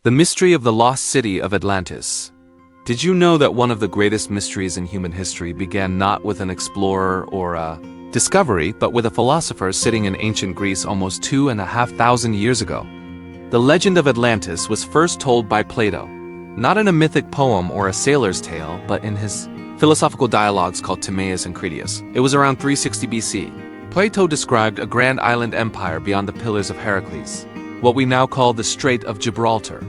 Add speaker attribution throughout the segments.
Speaker 1: The mystery of the lost city of Atlantis. Did you know that one of the greatest mysteries in human history began not with an explorer or a discovery, but with a philosopher sitting in ancient Greece almost 2,500 years ago? The legend of Atlantis was first told by Plato, not in a mythic poem or a sailor's tale, but in his philosophical dialogues called Timaeus and Critias. It was around 360 BC. Plato described a grand island empire beyond the Pillars of Heracles, what we now call the Strait of Gibraltar.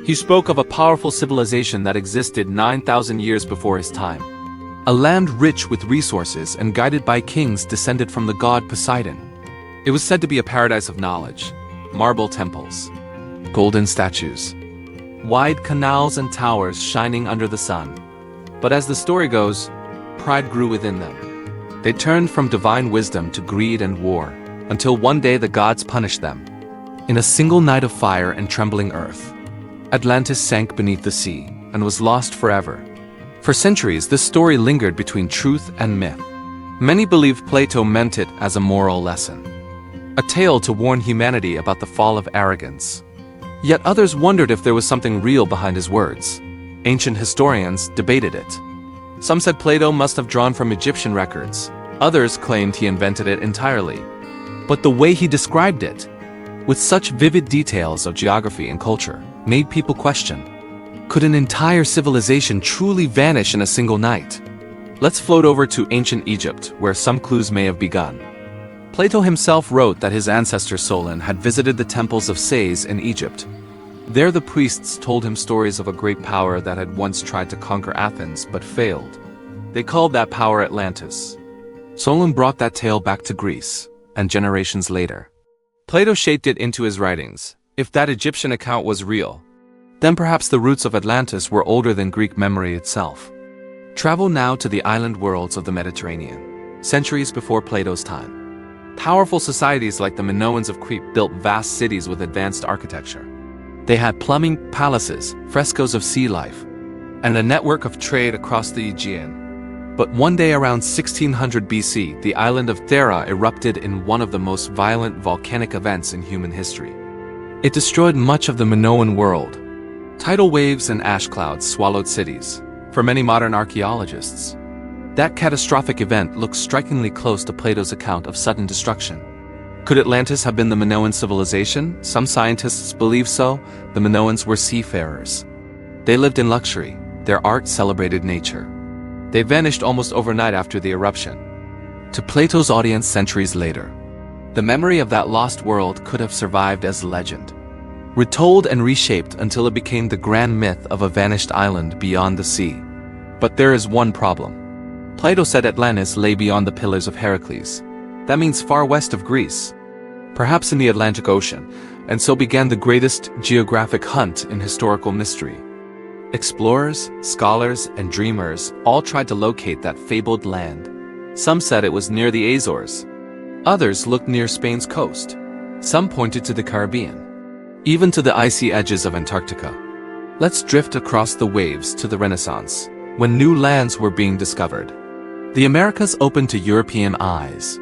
Speaker 1: He spoke of a powerful civilization that existed 9,000 years before his time. A land rich with resources and guided by kings descended from the god Poseidon. It was said to be a paradise of knowledge, marble temples, golden statues, wide canals and towers shining under the sun. But as the story goes, pride grew within them. They turned from divine wisdom to greed and war, until one day the gods punished them. In a single night of fire and trembling earth, Atlantis sank beneath the sea and was lost forever. For centuries, this story lingered between truth and myth. Many believed Plato meant it as a moral lesson, a tale to warn humanity about the fall of arrogance. Yet others wondered if there was something real behind his words. Ancient historians debated it. Some said Plato must have drawn from Egyptian records. Others claimed he invented it entirely. But the way he described it, with such vivid details of geography and culture, made people question, could an entire civilization truly vanish in a single night? Let's float over to ancient Egypt, where some clues may have begun. Plato himself wrote that his ancestor Solon had visited the temples of Sais in Egypt. There the priests told him stories of a great power that had once tried to conquer Athens but failed. They called that power Atlantis. Solon brought that tale back to Greece, and generations later, Plato shaped it into his writings. If that Egyptian account was real, then perhaps the roots of Atlantis were older than Greek memory itself. Travel now to the island worlds of the Mediterranean, centuries before Plato's time. Powerful societies like the Minoans of Crete built vast cities with advanced architecture. They had plumbing, palaces, frescoes of sea life, and a network of trade across the Aegean. But one day around 1600 BC, the island of Thera erupted in one of the most violent volcanic events in human history. It destroyed much of the Minoan world. Tidal waves and ash clouds swallowed cities. For many modern archaeologists, that catastrophic event looks strikingly close to Plato's account of sudden destruction. Could Atlantis have been the Minoan civilization? Some scientists believe so. The Minoans were seafarers. They lived in luxury. Their art celebrated nature. They vanished almost overnight after the eruption. To Plato's audience centuries later, the memory of that lost world could have survived as legend, retold and reshaped until it became the grand myth of a vanished island beyond the sea. But there is one problem. Plato said Atlantis lay beyond the Pillars of Heracles. That means far west of Greece, perhaps in the Atlantic Ocean, and so began the greatest geographic hunt in historical mystery. Explorers, scholars, and dreamers all tried to locate that fabled land. Some said it was near the Azores. Others looked near Spain's coast. Some pointed to the Caribbean, even to the icy edges of Antarctica. Let's drift across the waves to the Renaissance, when new lands were being discovered. The Americas opened to European eyes.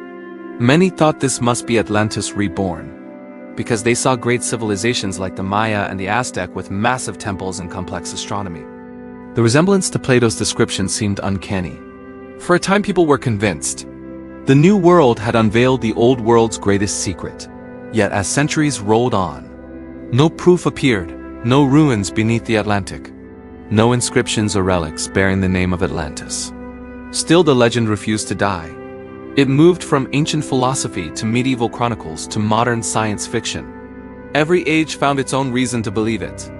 Speaker 1: Many thought this must be Atlantis reborn, because they saw great civilizations like the Maya and the Aztec with massive temples and complex astronomy. The resemblance to Plato's description seemed uncanny. For a time people were convinced. The New World had unveiled the Old World's greatest secret. Yet as centuries rolled on, no proof appeared, no ruins beneath the Atlantic, no inscriptions or relics bearing the name of Atlantis. Still the legend refused to die. It moved from ancient philosophy to medieval chronicles to modern science fiction. Every age found its own reason to believe it.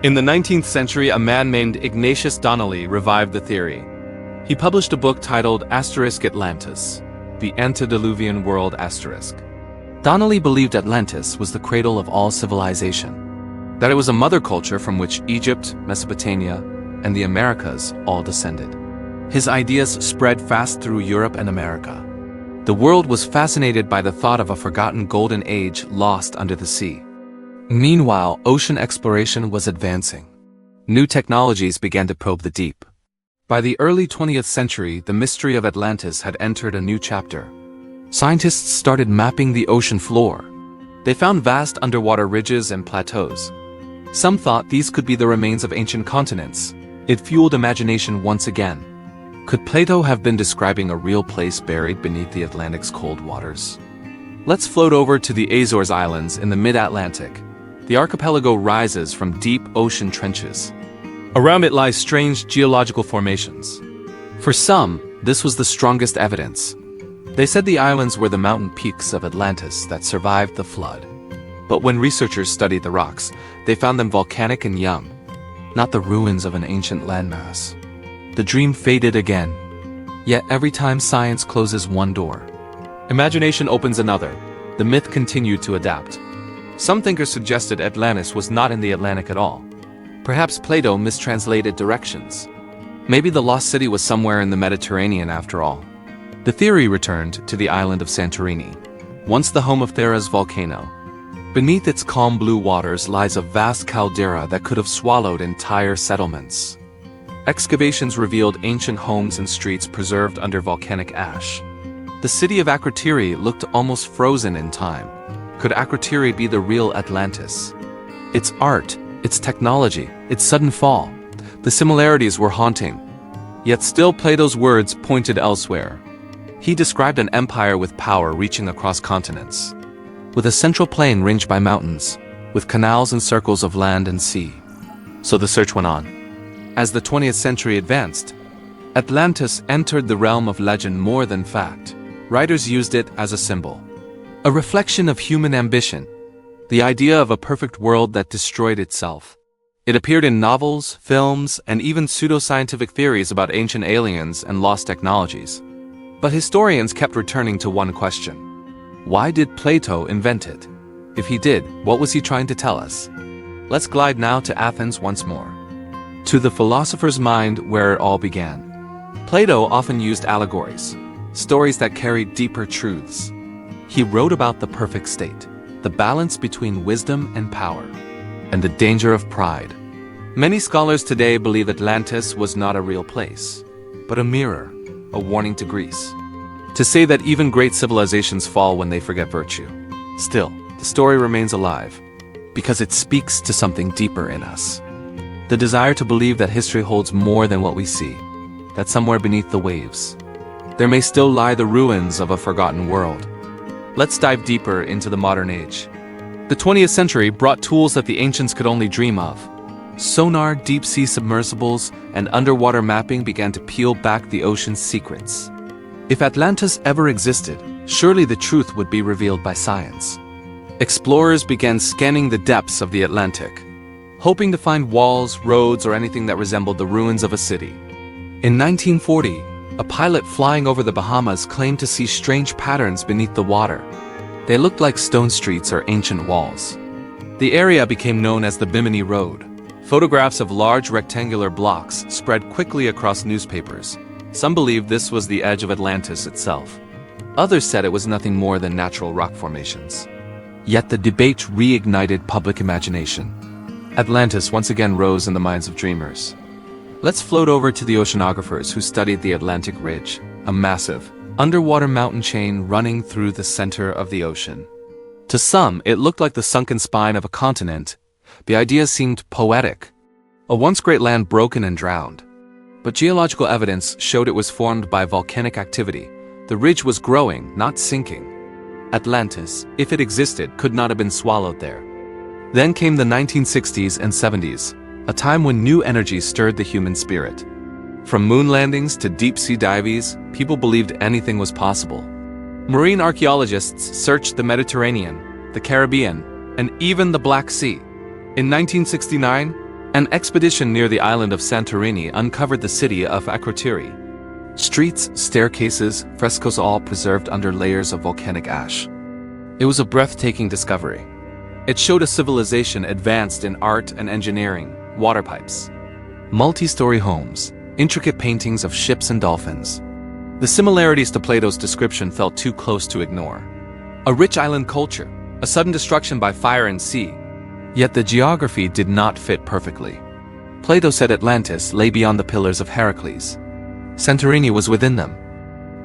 Speaker 1: In the 19th century, a man named Ignatius Donnelly revived the theory. He published a book titled Atlantis, the Antediluvian World Asterisk. Donnelly believed Atlantis was the cradle of all civilization, that it was a mother culture from which Egypt, Mesopotamia, and the Americas all descended. His ideas spread fast through Europe and America. The world was fascinated by the thought of a forgotten golden age lost under the sea. Meanwhile, ocean exploration was advancing. New technologies began to probe the deep. By the early 20th century, the mystery of Atlantis had entered a new chapter. Scientists started mapping the ocean floor. They found vast underwater ridges and plateaus, Some thought these could be the remains of ancient continents. It fueled imagination once again. Could Plato have been describing a real place buried beneath the Atlantic's cold waters? Let's float over to the Azores Islands in the mid-Atlantic. The archipelago rises from deep ocean trenches. Around it lie strange geological formations. For some, this was the strongest evidence. They said the islands were the mountain peaks of Atlantis that survived the flood. But when researchers studied the rocks, they found them volcanic and young, not the ruins of an ancient landmass. The dream faded again. Yet every time science closes one door, imagination opens another. The myth continued to adapt. Some thinkers suggested Atlantis was not in the Atlantic at all. Perhaps Plato mistranslated directions. Maybe the lost city was somewhere in the Mediterranean after all. The theory returned to the island of Santorini, once the home of Thera's volcano. Beneath its calm blue waters lies a vast caldera that could have swallowed entire settlements. Excavations revealed ancient homes and streets preserved under volcanic ash. The city of Akrotiri looked almost frozen in time. Could Akrotiri be the real Atlantis? Its art, its technology, its sudden fall. The similarities were haunting. Yet still Plato's words pointed elsewhere. He described an empire with power reaching across continents, with a central plain ringed by mountains, with canals and circles of land and sea. So the search went on. As the 20th century advanced, Atlantis entered the realm of legend more than fact. Writers used it as a symbol, a reflection of human ambition, the idea of a perfect world that destroyed itself. It appeared in novels, films, and even pseudoscientific theories about ancient aliens and lost technologies. But historians kept returning to one question. Why did Plato invent it? If he did, what was he trying to tell us? Let's glide now to Athens once more, to the philosopher's mind where it all began. Plato often used allegories, stories that carried deeper truths. He wrote about the perfect state, the balance between wisdom and power, and the danger of pride. Many scholars today believe Atlantis was not a real place, but a mirror, a warning to Greece, to say that even great civilizations fall when they forget virtue. Still, the story remains alive, because it speaks to something deeper in us. The desire to believe that history holds more than what we see, that somewhere beneath the waves, there may still lie the ruins of a forgotten world. Let's dive deeper into the modern age. The 20th century brought tools that the ancients could only dream of. Sonar, deep-sea submersibles, and underwater mapping began to peel back the ocean's secrets. If Atlantis ever existed, surely the truth would be revealed by science. Explorers began scanning the depths of the Atlantic, hoping to find walls, roads, or anything that resembled the ruins of a city. In 1940, a pilot flying over the Bahamas claimed to see strange patterns beneath the water. They looked like stone streets or ancient walls. The area became known as the Bimini Road. Photographs of large rectangular blocks spread quickly across newspapers. Some believed this was the edge of Atlantis itself. Others said it was nothing more than natural rock formations. Yet the debate reignited public imagination. Atlantis once again rose in the minds of dreamers. Let's float over to the oceanographers who studied the Atlantic Ridge, a massive, underwater mountain chain running through the center of the ocean. To some, it looked like the sunken spine of a continent. The idea seemed poetic. A once great land broken and drowned. But geological evidence showed it was formed by volcanic activity. The ridge was growing, not sinking. Atlantis, if it existed, could not have been swallowed there. Then came the 1960s and 70s, a time when new energy stirred the human spirit. From moon landings to deep-sea dives, people believed anything was possible. Marine archaeologists searched the Mediterranean, the Caribbean, and even the Black Sea. In 1969, an expedition near the island of Santorini uncovered the city of Akrotiri. Streets, staircases, frescoes all preserved under layers of volcanic ash. It was a breathtaking discovery. It showed a civilization advanced in art and engineering, water pipes, multi-story homes, intricate paintings of ships and dolphins. The similarities to Plato's description felt too close to ignore. A rich island culture, a sudden destruction by fire and sea. Yet the geography did not fit perfectly. Plato said Atlantis lay beyond the pillars of Heracles. Santorini was within them.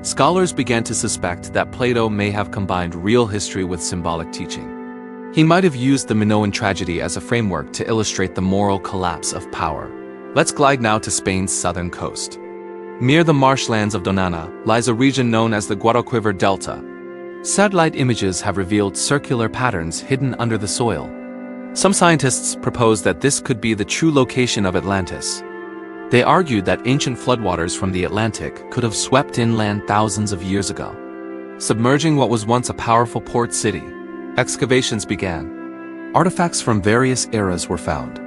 Speaker 1: Scholars began to suspect that Plato may have combined real history with symbolic teaching. He might have used the Minoan tragedy as a framework to illustrate the moral collapse of power. Let's glide now to Spain's southern coast. Near the marshlands of Donana lies a region known as the Guadalquivir Delta. Satellite images have revealed circular patterns hidden under the soil. Some scientists propose that this could be the true location of Atlantis. They argued that ancient floodwaters from the Atlantic could have swept inland thousands of years ago, submerging what was once a powerful port city. Excavations began. Artifacts from various eras were found.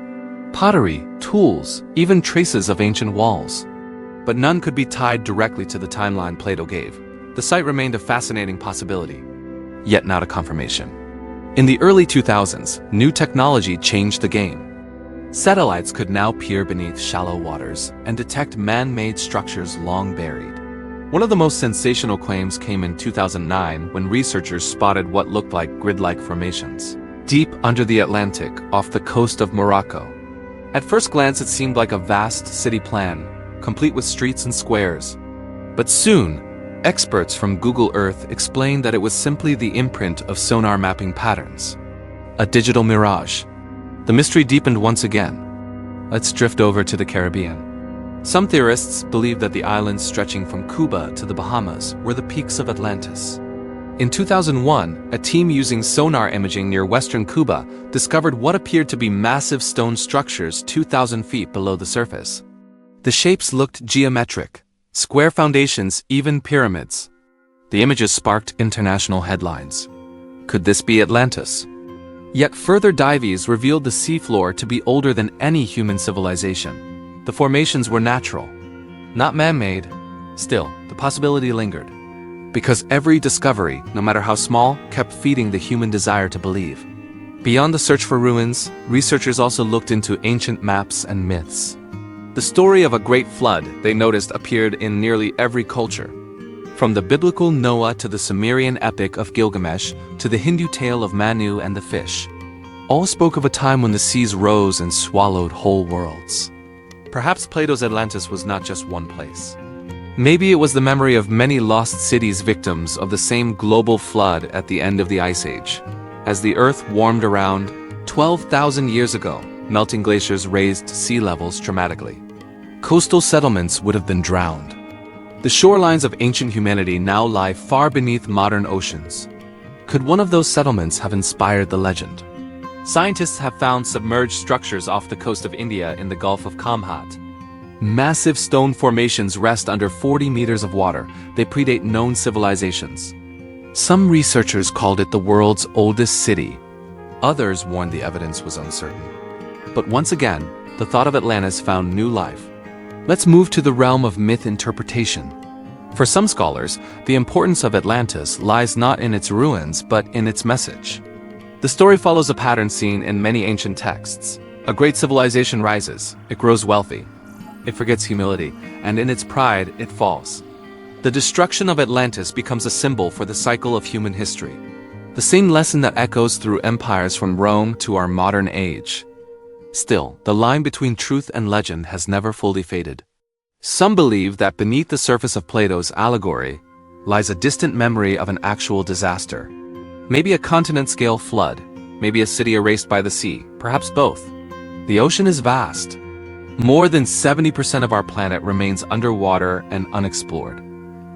Speaker 1: Pottery, tools, even traces of ancient walls. But none could be tied directly to the timeline Plato gave. The site remained a fascinating possibility, yet not a confirmation. In the early 2000s, new technology changed the game. Satellites could now peer beneath shallow waters and detect man-made structures long buried. One of the most sensational claims came in 2009 when researchers spotted what looked like grid-like formations deep under the Atlantic off the coast of Morocco. At first glance, it seemed like a vast city plan, complete with streets and squares. But soon, experts from Google Earth explained that it was simply the imprint of sonar mapping patterns. A digital mirage. The mystery deepened once again. Let's drift over to the Caribbean. Some theorists believe that the islands stretching from Cuba to the Bahamas were the peaks of Atlantis. In 2001, a team using sonar imaging near western Cuba discovered what appeared to be massive stone structures 2,000 feet below the surface. The shapes looked geometric, square foundations, even pyramids. The images sparked international headlines. Could this be Atlantis? Yet further dives revealed the seafloor to be older than any human civilization. The formations were natural, not man-made. Still, the possibility lingered. Because every discovery, no matter how small, kept feeding the human desire to believe. Beyond the search for ruins, researchers also looked into ancient maps and myths. The story of a great flood, they noticed, appeared in nearly every culture. From the biblical Noah to the Sumerian epic of Gilgamesh to the Hindu tale of Manu and the fish. All spoke of a time when the seas rose and swallowed whole worlds. Perhaps Plato's Atlantis was not just one place. Maybe it was the memory of many lost cities victims of the same global flood at the end of the Ice Age. As the Earth warmed around 12,000 years ago, melting glaciers raised sea levels dramatically. Coastal settlements would have been drowned. The shorelines of ancient humanity now lie far beneath modern oceans. Could one of those settlements have inspired the legend? Scientists have found submerged structures off the coast of India in the Gulf of Kamhat. Massive stone formations rest under 40 meters of water. They predate known civilizations. Some researchers called it the world's oldest city. Others warned the evidence was uncertain. But once again, the thought of Atlantis found new life. Let's move to the realm of myth interpretation. For some scholars, the importance of Atlantis lies not in its ruins, but in its message. The story follows a pattern seen in many ancient texts. A great civilization rises, it grows wealthy, it forgets humility, and in its pride, it falls. The destruction of Atlantis becomes a symbol for the cycle of human history. The same lesson that echoes through empires from Rome to our modern age. Still, the line between truth and legend has never fully faded. Some believe that beneath the surface of Plato's allegory lies a distant memory of an actual disaster. Maybe a continent-scale flood, maybe a city erased by the sea, perhaps both. The ocean is vast. More than 70% of our planet remains underwater and unexplored.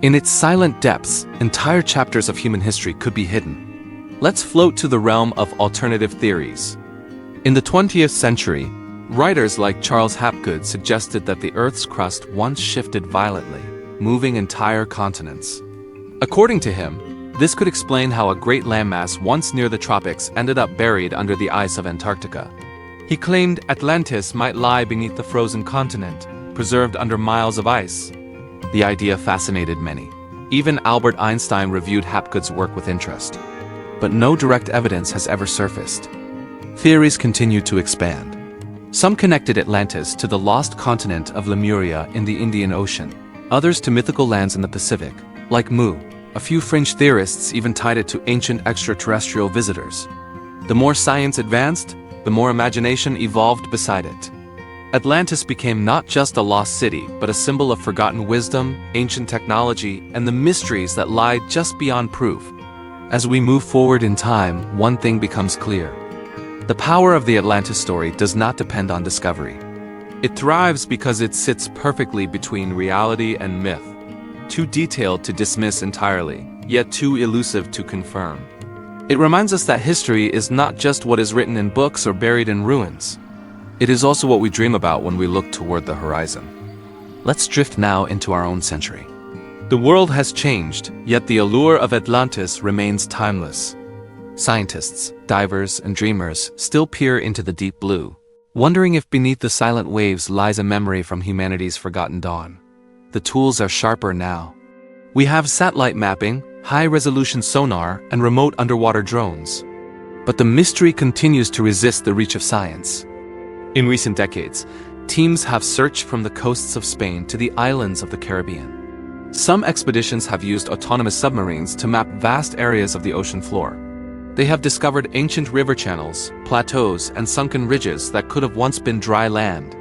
Speaker 1: In its silent depths, entire chapters of human history could be hidden. Let's float to the realm of alternative theories. In the 20th century, writers like Charles Hapgood suggested that the Earth's crust once shifted violently, moving entire continents. According to him, this could explain how a great landmass once near the tropics ended up buried under the ice of Antarctica. He claimed Atlantis might lie beneath the frozen continent, preserved under miles of ice. The idea fascinated many. Even Albert Einstein reviewed Hapgood's work with interest. But no direct evidence has ever surfaced. Theories continue to expand. Some connected Atlantis to the lost continent of Lemuria in the Indian Ocean, others to mythical lands in the Pacific, like Mu. A few fringe theorists even tied it to ancient extraterrestrial visitors. The more science advanced, the more imagination evolved beside it. Atlantis became not just a lost city, but a symbol of forgotten wisdom, ancient technology, and the mysteries that lie just beyond proof. As we move forward in time, one thing becomes clear. The power of the Atlantis story does not depend on discovery. It thrives because it sits perfectly between reality and myth, too detailed to dismiss entirely, yet too elusive to confirm. It reminds us that history is not just what is written in books or buried in ruins. It is also what we dream about when we look toward the horizon. Let's drift now into our own century. The world has changed, yet the allure of Atlantis remains timeless. Scientists, divers, and dreamers still peer into the deep blue, wondering if beneath the silent waves lies a memory from humanity's forgotten dawn. The tools are sharper now. We have satellite mapping, high-resolution sonar, and remote underwater drones. But the mystery continues to resist the reach of science. In recent decades, teams have searched from the coasts of Spain to the islands of the Caribbean. Some expeditions have used autonomous submarines to map vast areas of the ocean floor. They have discovered ancient river channels, plateaus, and sunken ridges that could have once been dry land.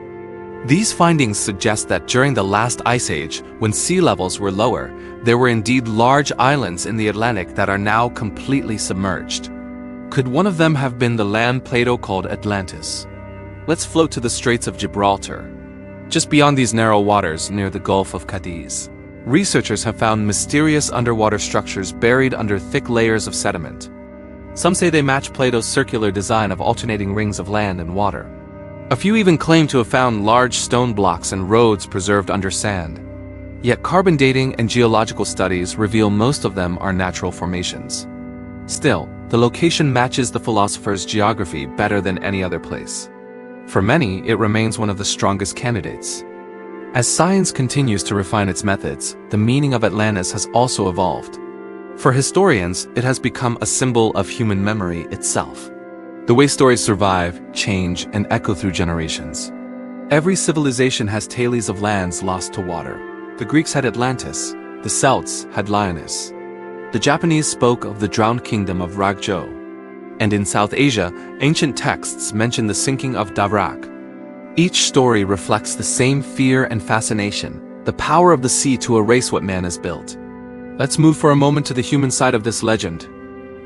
Speaker 1: These findings suggest that during the last ice age, when sea levels were lower, there were indeed large islands in the Atlantic that are now completely submerged. Could one of them have been the land Plato called Atlantis? Let's float to the Straits of Gibraltar. Just beyond these narrow waters near the Gulf of Cadiz, researchers have found mysterious underwater structures buried under thick layers of sediment. Some say they match Plato's circular design of alternating rings of land and water. A few even claim to have found large stone blocks and roads preserved under sand. Yet carbon dating and geological studies reveal most of them are natural formations. Still, the location matches the philosopher's geography better than any other place. For many, it remains one of the strongest candidates. As science continues to refine its methods, the meaning of Atlantis has also evolved. For historians, it has become a symbol of human memory itself. The way stories survive, change, and echo through generations. Every civilization has tales of lands lost to water. The Greeks had Atlantis, the Celts had Lyoness. The Japanese spoke of the drowned kingdom of Ragjo. And in South Asia, ancient texts mention the sinking of Davrak. Each story reflects the same fear and fascination, the power of the sea to erase what man has built. Let's move for a moment to the human side of this legend.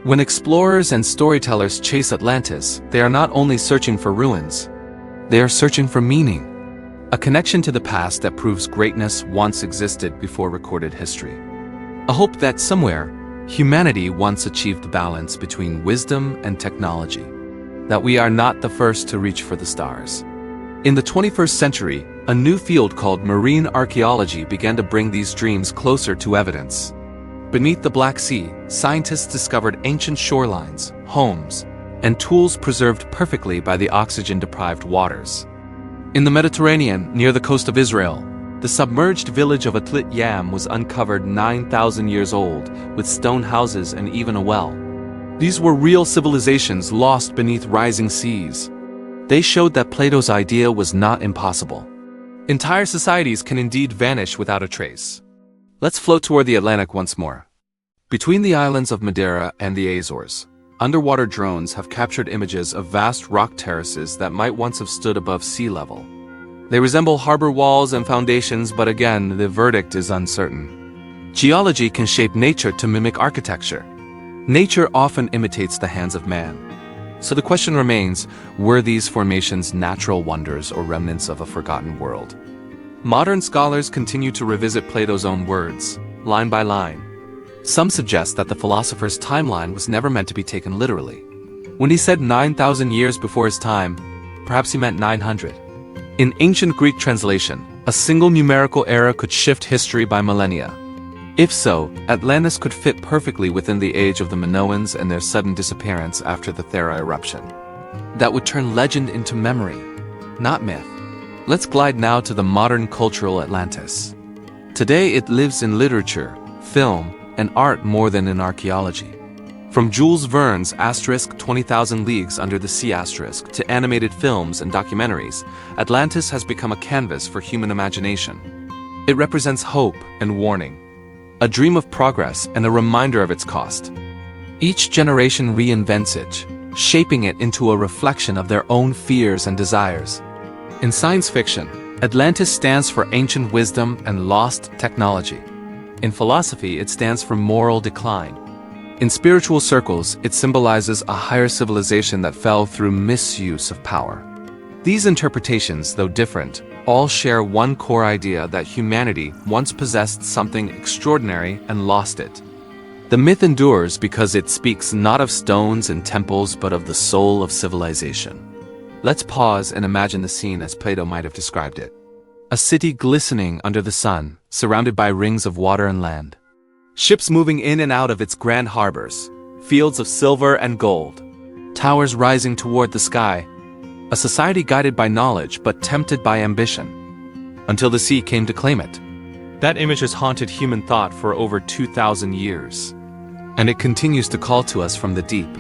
Speaker 1: When explorers and storytellers chase Atlantis, they are not only searching for ruins, they are searching for meaning. A connection to the past that proves greatness once existed before recorded history. A hope that somewhere, humanity once achieved balance between wisdom and technology. That we are not the first to reach for the stars. In the 21st century, a new field called marine archaeology began to bring these dreams closer to evidence. Beneath the Black Sea, scientists discovered ancient shorelines, homes, and tools preserved perfectly by the oxygen-deprived waters. In the Mediterranean, near the coast of Israel, the submerged village of Atlit Yam was uncovered 9,000 years old, with stone houses and even a well. These were real civilizations lost beneath rising seas. They showed that Plato's idea was not impossible. Entire societies can indeed vanish without a trace. Let's float toward the Atlantic once more. Between the islands of Madeira and the Azores, underwater drones have captured images of vast rock terraces that might once have stood above sea level. They resemble harbor walls and foundations, but again, the verdict is uncertain. Geology can shape nature to mimic architecture. Nature often imitates the hands of man. So the question remains, were these formations natural wonders or remnants of a forgotten world? Modern scholars continue to revisit Plato's own words, line by line. Some suggest that the philosopher's timeline was never meant to be taken literally. When he said 9,000 years before his time, perhaps he meant 900. In ancient Greek translation, a single numerical era could shift history by millennia. If so, Atlantis could fit perfectly within the age of the Minoans and their sudden disappearance after the Thera eruption. That would turn legend into memory, not myth. Let's glide now to the modern cultural Atlantis. Today it lives in literature, film, and art more than in archaeology. From Jules Verne's * 20,000 Leagues Under the Sea * to animated films and documentaries, Atlantis has become a canvas for human imagination. It represents hope and warning, a dream of progress and a reminder of its cost. Each generation reinvents it, shaping it into a reflection of their own fears and desires. In science fiction, Atlantis stands for ancient wisdom and lost technology. In philosophy, it stands for moral decline. In spiritual circles, it symbolizes a higher civilization that fell through misuse of power. These interpretations, though different, all share one core idea that humanity once possessed something extraordinary and lost it. The myth endures because it speaks not of stones and temples but of the soul of civilization. Let's pause and imagine the scene as Plato might have described it. A city glistening under the sun, surrounded by rings of water and land. Ships moving in and out of its grand harbors, fields of silver and gold, towers rising toward the sky, a society guided by knowledge but tempted by ambition, until the sea came to claim it. That image has haunted human thought for over 2,000 years, and it continues to call to us from the deep.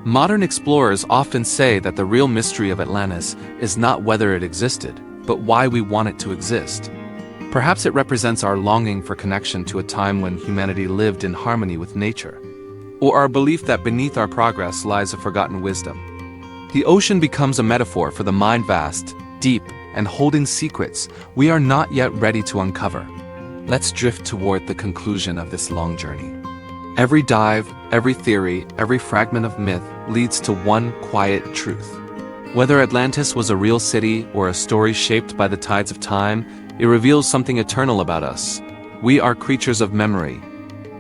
Speaker 1: Modern explorers often say that the real mystery of Atlantis is not whether it existed, but why we want it to exist. Perhaps it represents our longing for connection to a time when humanity lived in harmony with nature, or our belief that beneath our progress lies a forgotten wisdom. The ocean becomes a metaphor for the mind vast, deep, and holding secrets we are not yet ready to uncover. Let's drift toward the conclusion of this long journey. Every dive, every theory, every fragment of myth leads to one quiet truth. Whether Atlantis was a real city or a story shaped by the tides of time, it reveals something eternal about us. We are creatures of memory.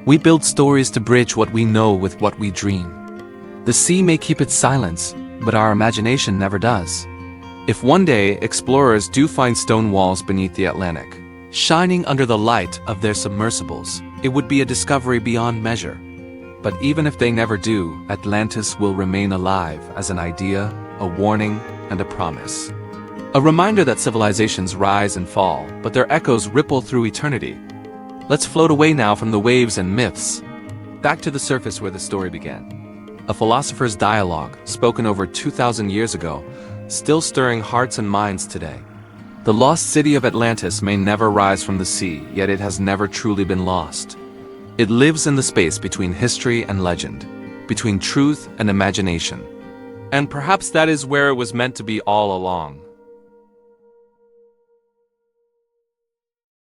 Speaker 1: We build stories to bridge what we know with what we dream. The sea may keep its silence, but our imagination never does. If one day explorers do find stone walls beneath the Atlantic, shining under the light of their submersibles, it would be a discovery beyond measure. But even if they never do, Atlantis will remain alive as an idea, a warning, and a promise. A reminder that civilizations rise and fall, but their echoes ripple through eternity. Let's float away now from the waves and myths, back to the surface where the story began. A philosopher's dialogue, spoken over 2,000 years ago, still stirring hearts and minds today. The lost city of Atlantis may never rise from the sea, yet it has never truly been lost. It lives in the space between history and legend, between truth and imagination. And perhaps that is where it was meant to be all along.